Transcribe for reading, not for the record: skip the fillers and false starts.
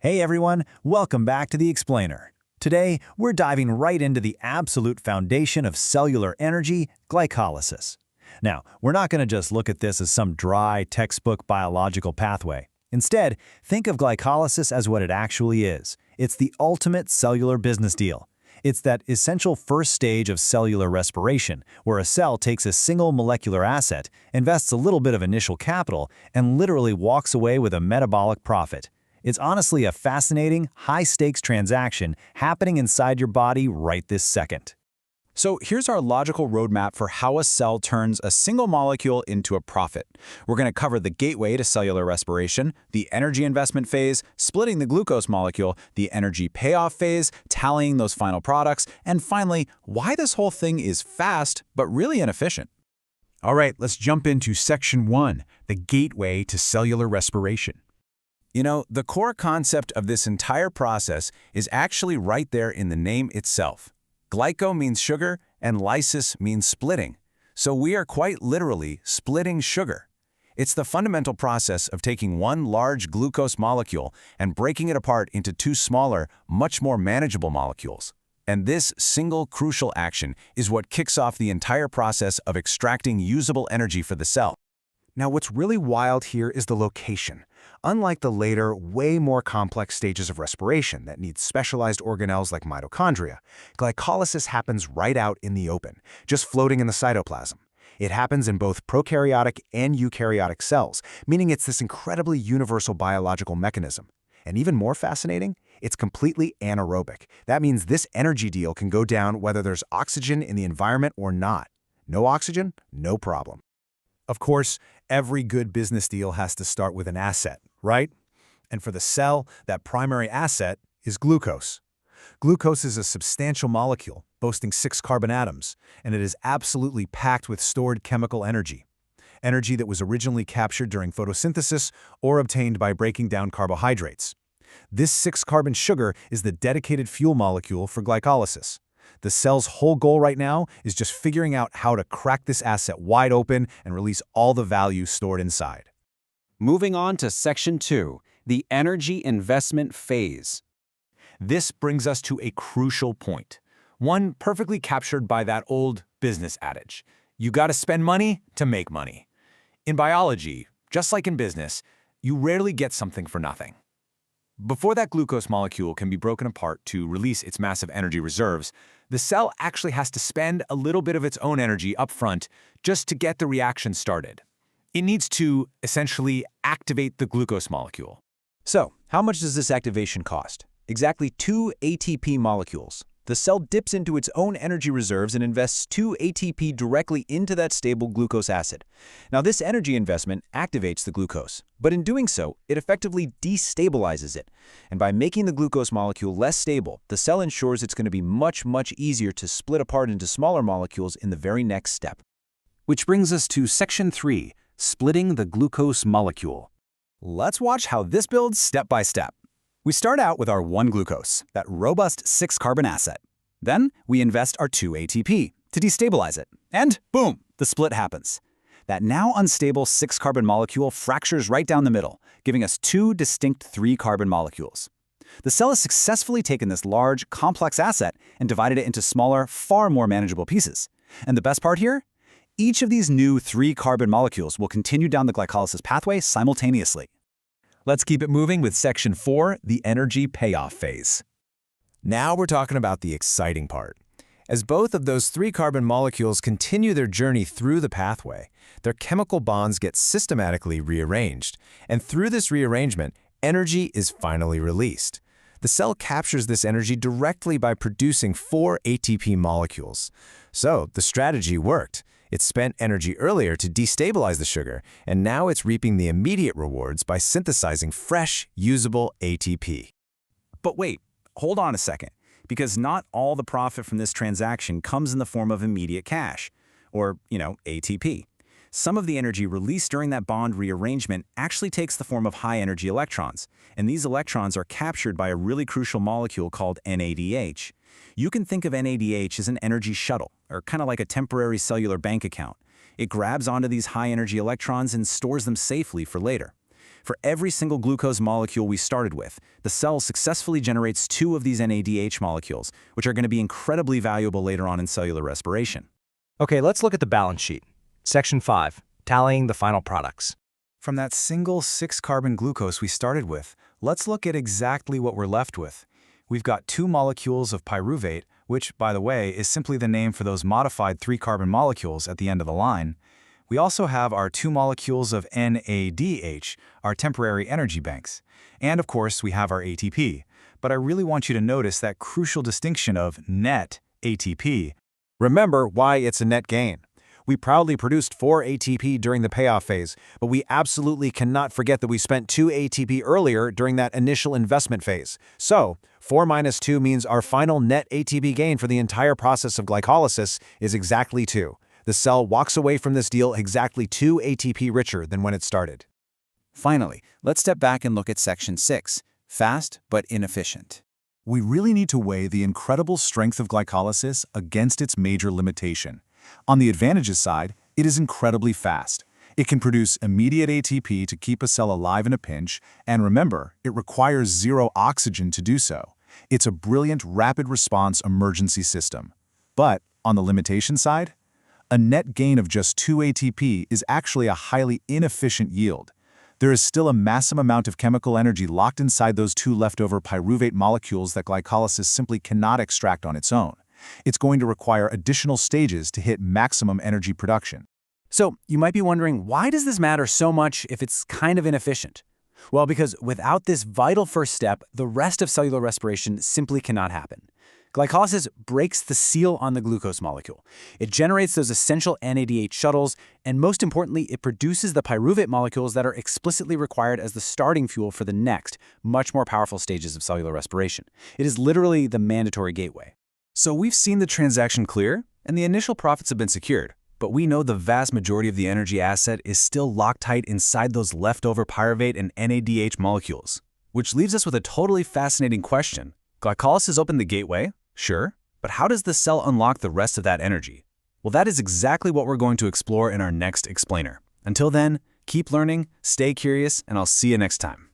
Hey everyone, welcome back to The Explainer. Today, we're diving right into the absolute foundation of cellular energy, glycolysis. Now, we're not going to just look at this as some dry, textbook biological pathway. Instead, think of glycolysis as what it actually is. It's the ultimate cellular business deal. It's that essential first stage of cellular respiration, where a cell takes a single molecular asset, invests a little bit of initial capital, and literally walks away with a metabolic profit. It's honestly a fascinating, high-stakes transaction happening inside your body right this second. So here's our logical roadmap for how a cell turns a single molecule into a profit. We're going to cover the gateway to cellular respiration, the energy investment phase, splitting the glucose molecule, the energy payoff phase, tallying those final products, and finally, why this whole thing is fast but really inefficient. All right, let's jump into Section 1, the gateway to cellular respiration. You know, the core concept of this entire process is actually right there in the name itself. Glyco means sugar, and lysis means splitting. So we are quite literally splitting sugar. It's the fundamental process of taking one large glucose molecule and breaking it apart into two smaller, much more manageable molecules. And this single crucial action is what kicks off the entire process of extracting usable energy for the cell. Now, what's really wild here is the location. Unlike the later, way more complex stages of respiration that need specialized organelles like mitochondria, glycolysis happens right out in the open, just floating in the cytoplasm. It happens in both prokaryotic and eukaryotic cells, meaning it's this incredibly universal biological mechanism. And even more fascinating, it's completely anaerobic. That means this energy deal can go down whether there's oxygen in the environment or not. No oxygen, no problem. Of course, every good business deal has to start with an asset, right? And for the cell, that primary asset is glucose. Glucose is a substantial molecule, boasting 6 carbon atoms, and it is absolutely packed with stored chemical energy. Energy that was originally captured during photosynthesis or obtained by breaking down carbohydrates. This 6-carbon sugar is the dedicated fuel molecule for glycolysis. The cell's whole goal right now is just figuring out how to crack this asset wide open and release all the value stored inside. Moving on to Section 2, the energy investment phase. This brings us to a crucial point, one perfectly captured by that old business adage. You gotta spend money to make money. In biology, just like in business, you rarely get something for nothing. Before that glucose molecule can be broken apart to release its massive energy reserves, the cell actually has to spend a little bit of its own energy upfront just to get the reaction started. It needs to, essentially, activate the glucose molecule. So, how much does this activation cost? Exactly 2 ATP molecules. The cell dips into its own energy reserves and invests 2 ATP directly into that stable glucose acid. Now, this energy investment activates the glucose, but in doing so, it effectively destabilizes it. And by making the glucose molecule less stable, the cell ensures it's going to be much easier to split apart into smaller molecules in the very next step. Which brings us to Section 3, splitting the glucose molecule. Let's watch how this builds step by step. We start out with our 1-glucose, that robust 6-carbon asset. Then we invest our 2 ATP to destabilize it. And boom, the split happens. That now unstable 6-carbon molecule fractures right down the middle, giving us 2 distinct 3-carbon molecules. The cell has successfully taken this large, complex asset and divided it into smaller, far more manageable pieces. And the best part here? Each of these new 3-carbon molecules will continue down the glycolysis pathway simultaneously. Let's keep it moving with Section 4, the energy payoff phase. Now we're talking about the exciting part. As both of those 3-carbon molecules continue their journey through the pathway, their chemical bonds get systematically rearranged, and through this rearrangement, energy is finally released. The cell captures this energy directly by producing 4 ATP molecules. So the strategy worked. It spent energy earlier to destabilize the sugar, and now it's reaping the immediate rewards by synthesizing fresh, usable ATP. But wait, hold on a second, because not all the profit from this transaction comes in the form of immediate cash, or, ATP. Some of the energy released during that bond rearrangement actually takes the form of high-energy electrons, and these electrons are captured by a really crucial molecule called NADH. You can think of NADH as an energy shuttle, or kind of like a temporary cellular bank account. It grabs onto these high-energy electrons and stores them safely for later. For every single glucose molecule we started with, the cell successfully generates 2 of these NADH molecules, which are going to be incredibly valuable later on in cellular respiration. Okay, let's look at the balance sheet. Section 5, tallying the final products. From that single 6-carbon glucose we started with, let's look at exactly what we're left with. We've got 2 molecules of pyruvate, which, by the way, is simply the name for those modified 3-carbon molecules at the end of the line. We also have our 2 molecules of NADH, our temporary energy banks. And of course, we have our ATP. But I really want you to notice that crucial distinction of net ATP. Remember why it's a net gain. We proudly produced 4 ATP during the payoff phase, but we absolutely cannot forget that we spent 2 ATP earlier during that initial investment phase. So, 4 minus 2 means our final net ATP gain for the entire process of glycolysis is exactly 2. The cell walks away from this deal exactly 2 ATP richer than when it started. Finally, let's step back and look at Section 6, fast but inefficient. We really need to weigh the incredible strength of glycolysis against its major limitation. On the advantages side, it is incredibly fast. It can produce immediate ATP to keep a cell alive in a pinch, and remember, it requires 0 oxygen to do so. It's a brilliant rapid response emergency system. But on the limitation side, a net gain of just 2 ATP is actually a highly inefficient yield. There is still a massive amount of chemical energy locked inside those 2 leftover pyruvate molecules that glycolysis simply cannot extract on its own. It's going to require additional stages to hit maximum energy production. So, you might be wondering, why does this matter so much if it's kind of inefficient? Well, because without this vital first step, the rest of cellular respiration simply cannot happen. Glycolysis breaks the seal on the glucose molecule. It generates those essential NADH shuttles, and most importantly, it produces the pyruvate molecules that are explicitly required as the starting fuel for the next, much more powerful stages of cellular respiration. It is literally the mandatory gateway. So we've seen the transaction clear, and the initial profits have been secured. But we know the vast majority of the energy asset is still locked tight inside those leftover pyruvate and NADH molecules. Which leaves us with a totally fascinating question. Glycolysis opened the gateway, sure, but how does the cell unlock the rest of that energy? Well, that is exactly what we're going to explore in our next explainer. Until then, keep learning, stay curious, and I'll see you next time.